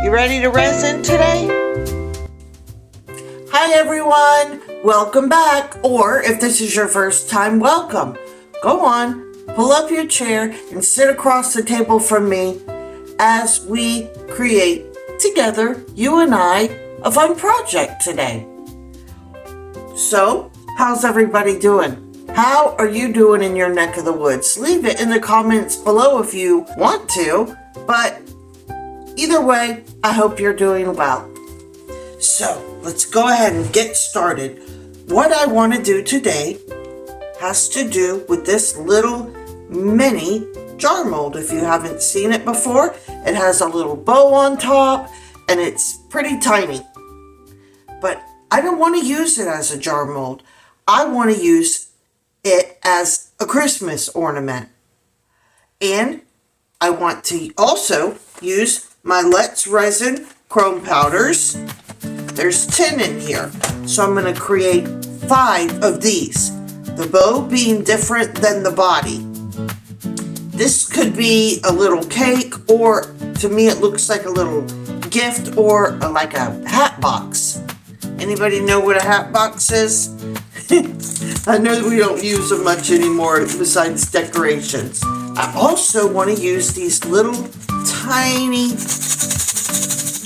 You ready to resin today? Hi everyone, welcome back, or if this is your first time, welcome. Go on, pull up your chair and sit across the table from me as we create together, you and I, a fun project today. So, how's everybody doing? How are you doing in your neck of the woods? Leave it in the comments below if you want to, but either way, I hope you're doing well. So, let's go ahead and get started. What I want to do today has to do with this little mini jar mold. If you haven't seen it before, it has a little bow on top and it's pretty tiny. But I don't want to use it as a jar mold. I want to use it as a Christmas ornament. And I want to also use my Let's Resin chrome powders. There's 10 in here. So I'm going to create 5 of these. The bow being different than the body. This could be a little cake, or to me it looks like a little gift, or like a hat box. Anybody know what a hat box is? I know that we don't use them much anymore besides decorations. I also want to use these little tiny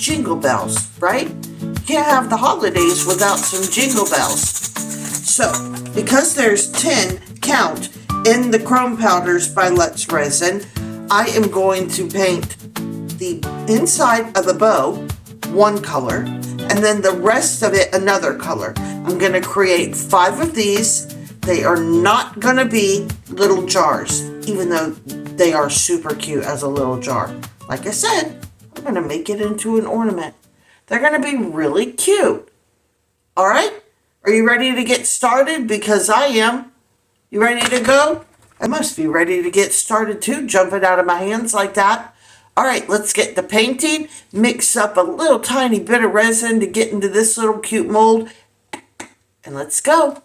jingle bells, right? You can't have the holidays without some jingle bells. So, because there's 10 count in the chrome powders by Let's Resin, I am going to paint the inside of the bow one color, and then the rest of it another color. I'm going to create 5 of these. They are not going to be little jars, even though they are super cute as a little jar. Like I said, I'm going to make it into an ornament. They're going to be really cute. All right? Are you ready to get started? Because I am. You ready to go? I must be ready to get started too, jumping out of my hands like that. All right, let's get the painting. Mix up a little tiny bit of resin to get into this little cute mold. And let's go.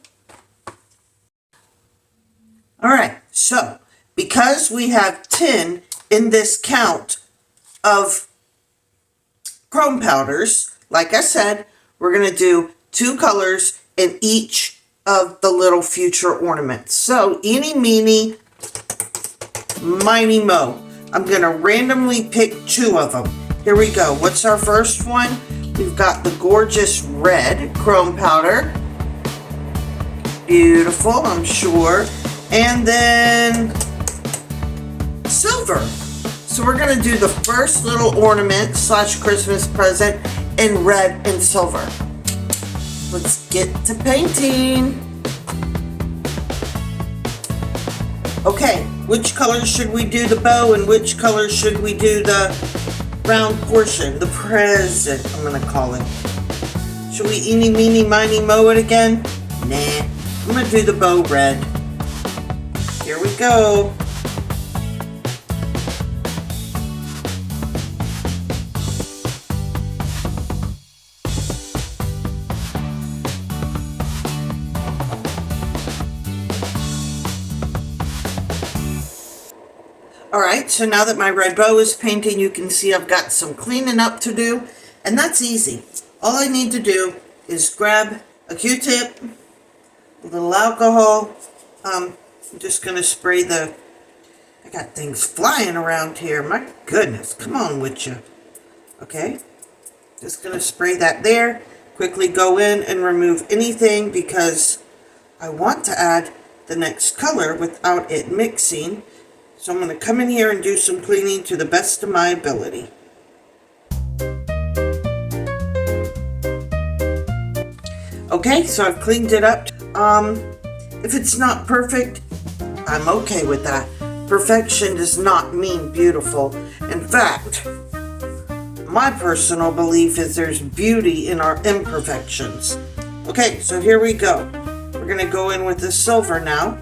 All right, so because we have 10 in this count of chrome powders, like I said, we're going to do 2 colors in each of the little future ornaments. So, eeny, meeny, miny, mo. I'm going to randomly pick 2 of them. Here we go. What's our first one? We've got the gorgeous red chrome powder. Beautiful, I'm sure. And then silver. So we're going to do the first little ornament / Christmas present in red and silver. Let's get to painting. Okay, which color should we do the bow and which color should we do the round portion, the present, I'm going to call it. Should we eeny, meeny, miny, moe it again? Nah, I'm going to do the bow red. Here we go. Alright, so now that my red bow is painting, you can see I've got some cleaning up to do, and that's easy. All I need to do is grab a Q-tip, a little alcohol. I'm just going to spray I got things flying around here. My goodness, come on with you. Okay, just going to spray that there. Quickly go in and remove anything because I want to add the next color without it mixing. So I'm going to come in here and do some cleaning to the best of my ability. Okay, so I've cleaned it up. If it's not perfect, I'm okay with that. Perfection does not mean beautiful. In fact, my personal belief is there's beauty in our imperfections. Okay, so here we go. We're going to go in with the silver now.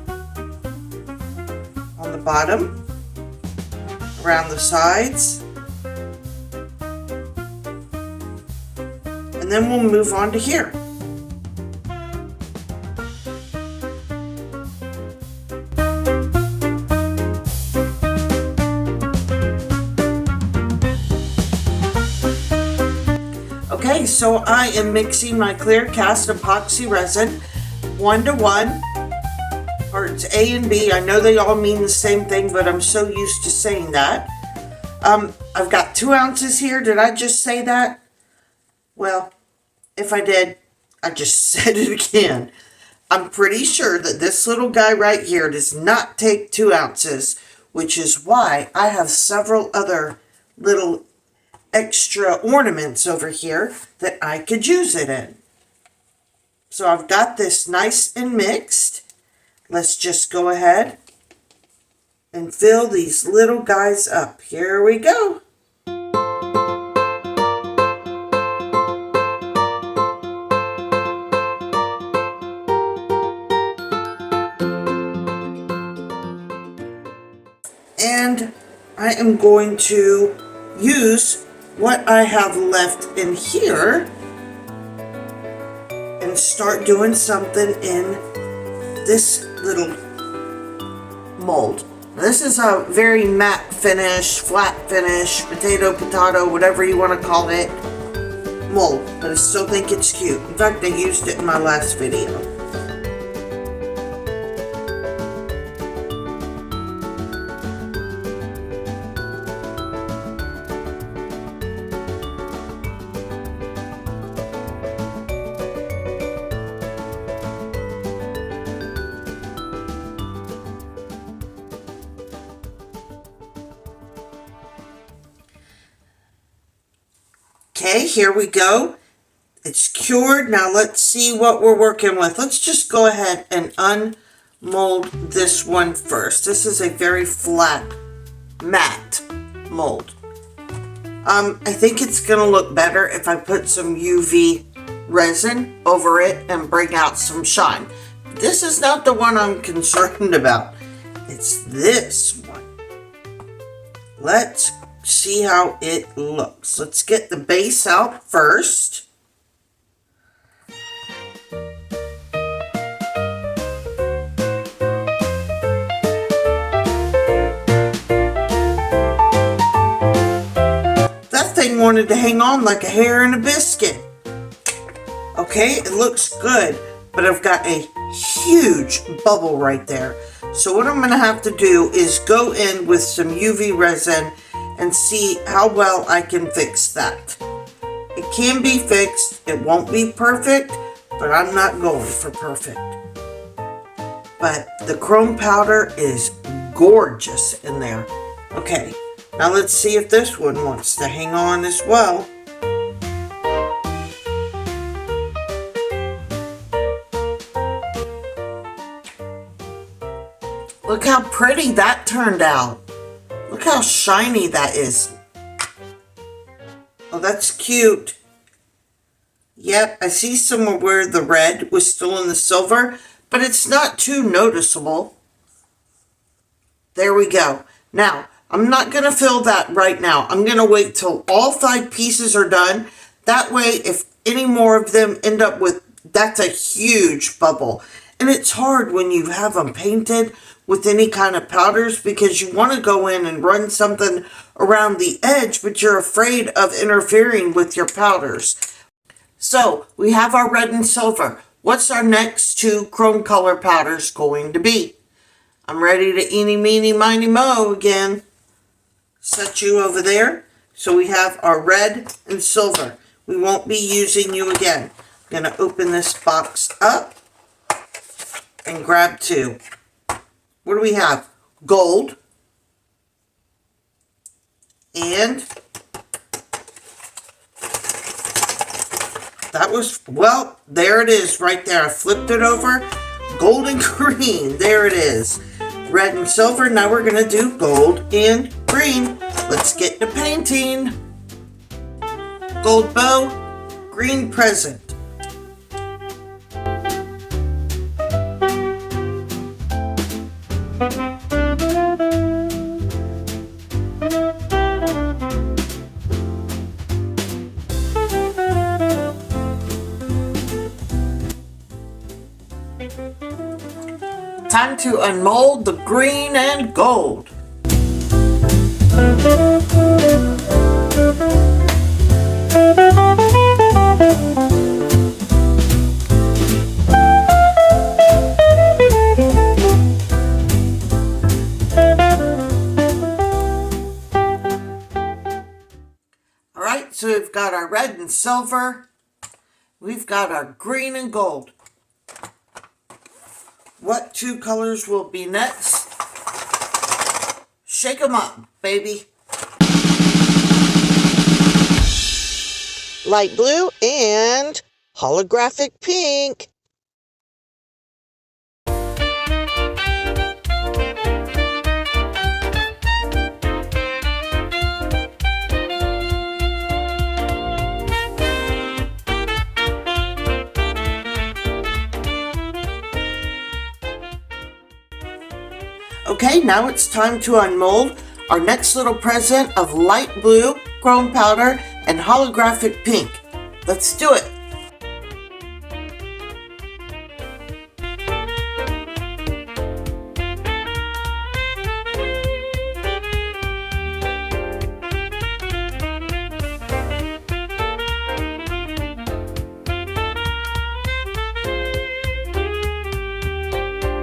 On the bottom, around the sides, and then we'll move on to here. so I am mixing my clear cast epoxy resin 1:1, parts A and B. I know they all mean the same thing, but I'm so used to saying that. I've got 2 ounces here. Did I just say that? Well, if I did, I just said it again. I'm pretty sure that this little guy right here does not take 2 ounces, which is why I have several other little extra ornaments over here that I could use it in. So I've got this nice and mixed. Let's just go ahead and fill these little guys up. Here we go. And I am going to use what I have left in here and start doing something in this little mold. This is a very matte finish, flat finish, potato, whatever you want to call it, mold. But I still think it's cute. In fact, I used it in my last video. Okay, here we go. It's cured. Now let's see what we're working with. Let's just go ahead and unmold this one first. This is a very flat, matte mold. I think it's going to look better if I put some UV resin over it and bring out some shine. This is not the one I'm concerned about. It's this one. Let's see how it looks. Let's get the base out first. That thing wanted to hang on like a hair in a biscuit. Okay, it looks good, but I've got a huge bubble right there. So what I'm going to have to do is go in with some UV resin and see how well I can fix that. It can be fixed. It won't be perfect, but I'm not going for perfect. But the chrome powder is gorgeous in there. Okay, now let's see if this one wants to hang on as well. Look how pretty that turned out. Look how shiny that is. Oh, that's cute. Yep, I see somewhere where the red was still in the silver, but it's not too noticeable. There we go. Now, I'm not going to fill that right now. I'm going to wait till all 5 pieces are done. That way, if any more of them end up with, that's a huge bubble. And it's hard when you have them painted with any kind of powders because you want to go in and run something around the edge, but you're afraid of interfering with your powders. So we have our red and silver. What's our next 2 chrome color powders going to be? I'm ready to eeny, meeny, miny, moe again. Set you over there. So we have our red and silver. We won't be using you again. I'm going to open this box up and grab 2. What do we have? Gold. And that was, well, there it is right there. I flipped it over. Gold and green. There it is. Red and silver. Now we're going to do gold and green. Let's get to painting. Gold bow, green present. Time to unmold the green and gold. So we've got our red and silver. We've got our green and gold. What two colors will be next? Shake them up, baby. Light blue and holographic pink. Okay, now it's time to unmold our next little present of light blue, chrome powder, and holographic pink. Let's do it.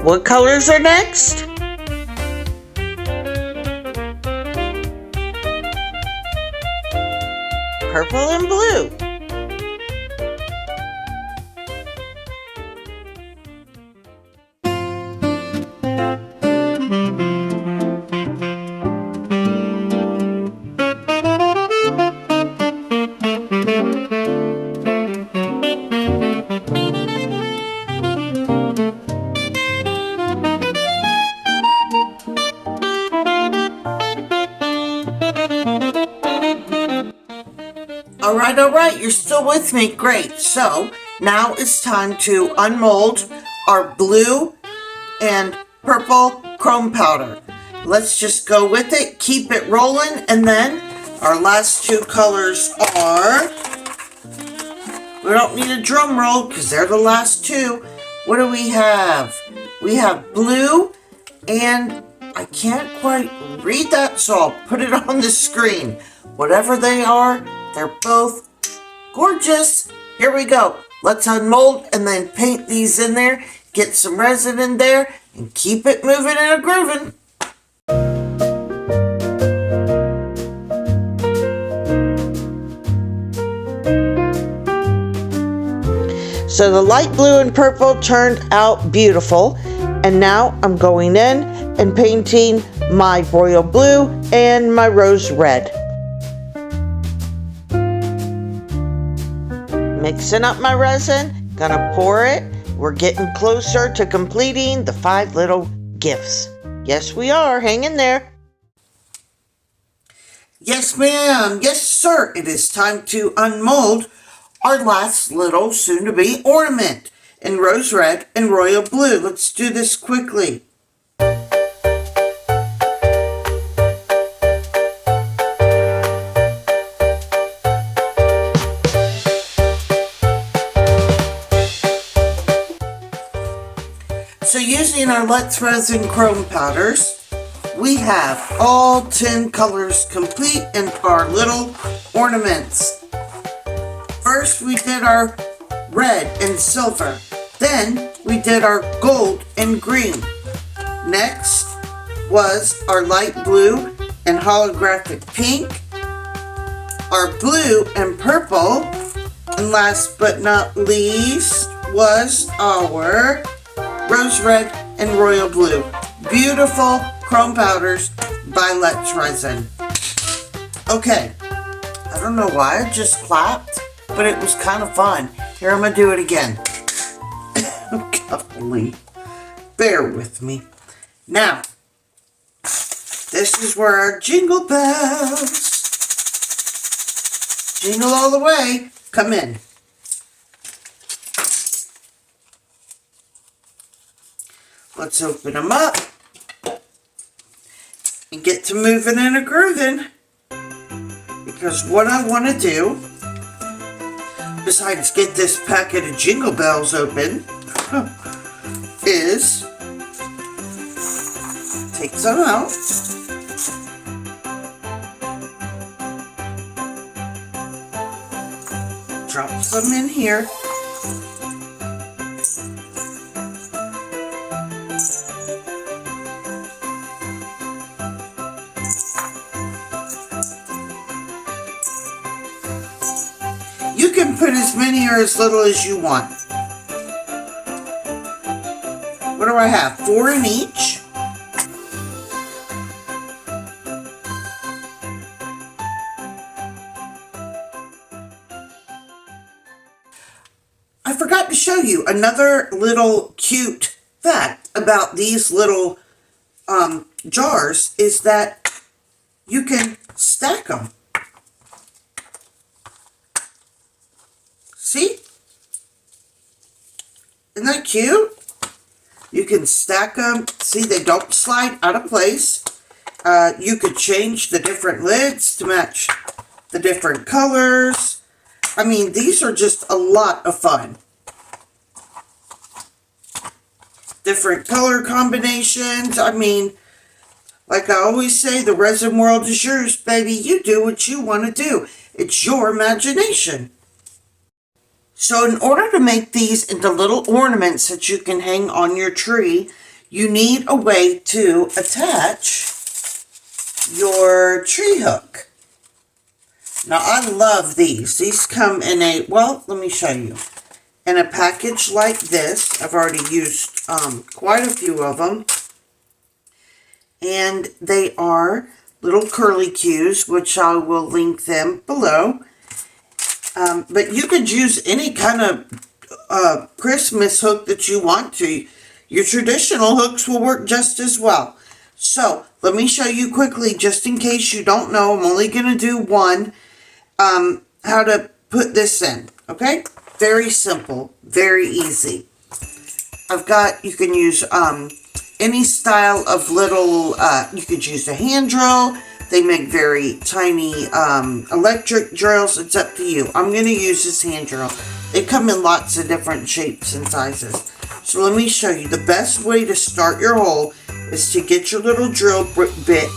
What colors are next? Purple and blue. All right, you're still with me. Great. So now it's time to unmold our blue and purple chrome powder. Let's just go with it, keep it rolling, and then our last two colors are, we don't need a drum roll because they're the last two. What do we have? We have blue and I can't quite read that, so I'll put it on the screen. Whatever they are, they're both gorgeous. Here we go. Let's unmold and then paint these in there, get some resin in there, and keep it moving and grooving. So the light blue and purple turned out beautiful. And now I'm going in and painting my royal blue and my rose red. Mixing up my resin, gonna pour it. We're getting closer to completing the 5 little gifts. Yes, we are. Hang in there. Yes, ma'am. Yes, sir. It is time to unmold our last little soon-to-be ornament in rose red and royal blue. Let's do this quickly. So using our Let's Resin chrome powders, we have all 10 colors complete in our little ornaments. First we did our red and silver. Then we did our gold and green. Next was our light blue and holographic pink, our blue and purple, and last but not least was our rose red and royal blue. Beautiful chrome powders by Let's Resin. Okay, I don't know why I just clapped, but it was kind of fun. Here, I'm gonna do it again. Golly, bear with me. Now, this is where our jingle bells, jingle all the way, come in. Let's open them up and get to moving and a grooving, because what I want to do, besides get this packet of jingle bells open, is take some out, drop some them in here. You can put as many or as little as you want. What do I have? 4 in each. I forgot to show you another little cute fact about these little jars is that you can stack them. See? Isn't that cute? You can stack them. See, they don't slide out of place. You could change the different lids to match the different colors. I mean, these are just a lot of fun. Different color combinations. I mean, like I always say, the resin world is yours, baby. You do what you want to do. It's your imagination. So in order to make these into little ornaments that you can hang on your tree, you need a way to attach your tree hook. Now I love these. These come in a, well, let me show you. In a package like this. I've already used quite a few of them. And they are little curly cues, which I will link them below. But you could use any kind of Christmas hook that you want to. Your traditional hooks will work just as well. So, let me show you quickly, just in case you don't know. I'm only going to do one, how to put this in. Okay? Very simple. Very easy. I've got, you can use any style of little, you could use a hand drill. They make very tiny electric drills. It's up to you. I'm going to use this hand drill. They come in lots of different shapes and sizes. So let me show you. The best way to start your hole is to get your little drill bit.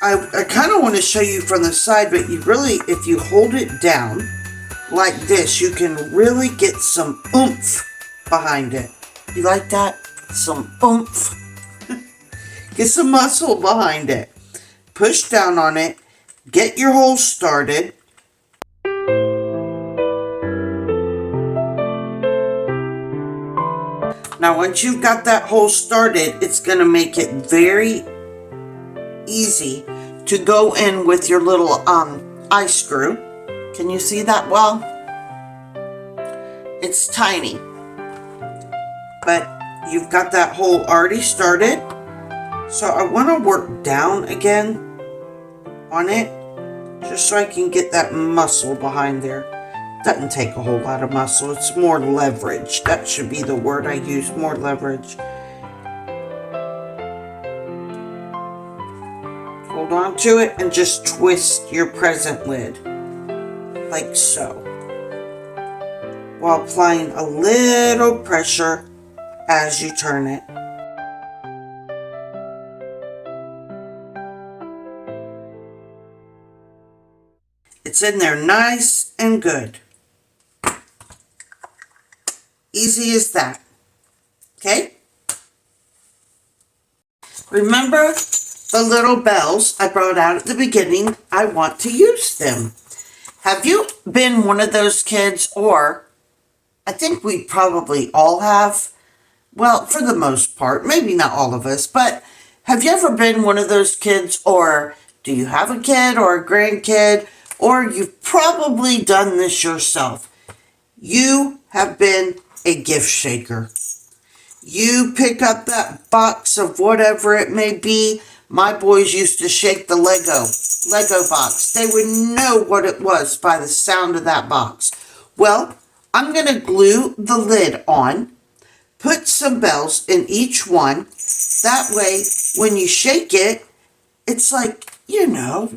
I kind of want to show you from the side, but you really, if you hold it down like this, you can really get some oomph behind it. You like that? Some oomph. Get some muscle behind it. Push down on it. Get your hole started. Now once you've got that hole started, it's going to make it very easy to go in with your little eye screw. Can you see that well? It's tiny. But you've got that hole already started. So I want to work down again on it, just so I can get that muscle behind there. Doesn't take a whole lot of muscle, it's more leverage. That should be the word I use, more leverage. Hold on to it and just twist your present lid, like so, while applying a little pressure as you turn it. It's in there nice and good. Easy as that. Okay? Remember the little bells I brought out at the beginning? I want to use them. Have you been one of those kids, or I think we probably all have, well, for the most part, maybe not all of us, but have you ever been one of those kids, or do you have a kid or a grandkid, or you've probably done this yourself? You have been a gift shaker. You pick up that box of whatever it may be. My boys used to shake the Lego box. They would know what it was by the sound of that box. Well, I'm going to glue the lid on, put some bells in each one. That way, when you shake it, it's like, you know,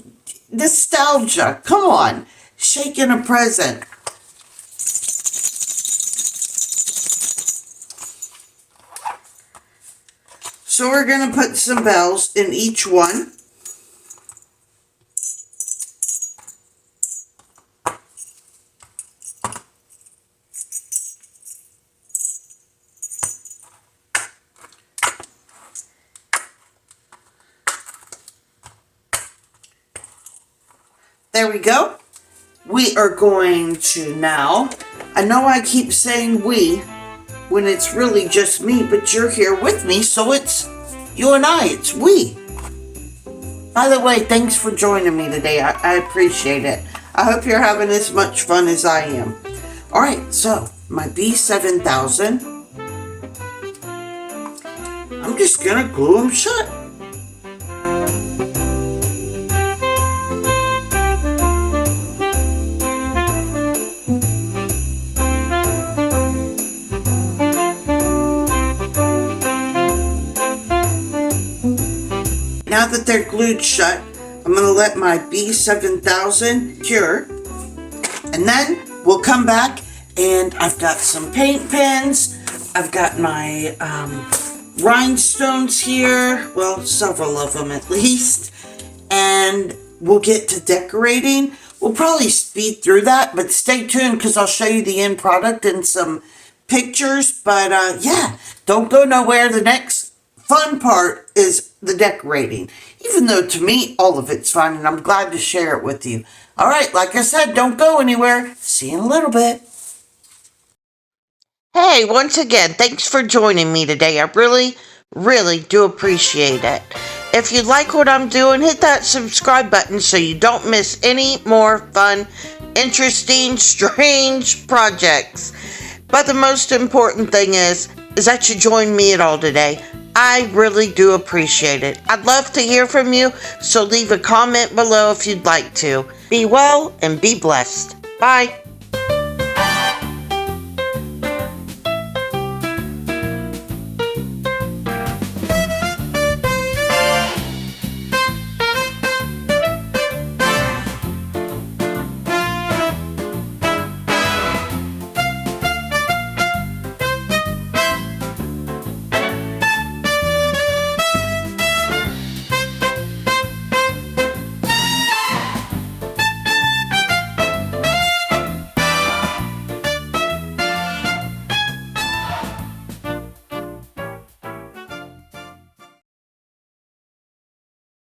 nostalgia. Come on. Shaking a present. So we're going to put some bells in each one. there we go. We are going to now, I know I keep saying we when it's really just me, but you're here with me, so it's you and I, it's we. By the way, thanks for joining me today. I appreciate it. I hope you're having as much fun as I am. All right, so my B7000, I'm just gonna glue them shut. Now that they're glued shut, I'm going to let my B7000 cure. And then we'll come back and I've got some paint pens. I've got my rhinestones here. Well, several of them at least. And we'll get to decorating. We'll probably speed through that, but stay tuned because I'll show you the end product and some pictures. But yeah, don't go nowhere. The next fun part is the decorating, even though to me all of it's fun and I'm glad to share it with you. All right, like I said, don't go anywhere. See you in a little bit. Hey, once again, thanks for joining me today. I really do appreciate it. If you like what I'm doing, hit that subscribe button so you don't miss any more fun, interesting, strange projects. But the most important thing is that you join me at all today. I really do appreciate it. I'd love to hear from you, so leave a comment below if you'd like to. Be well and be blessed. Bye.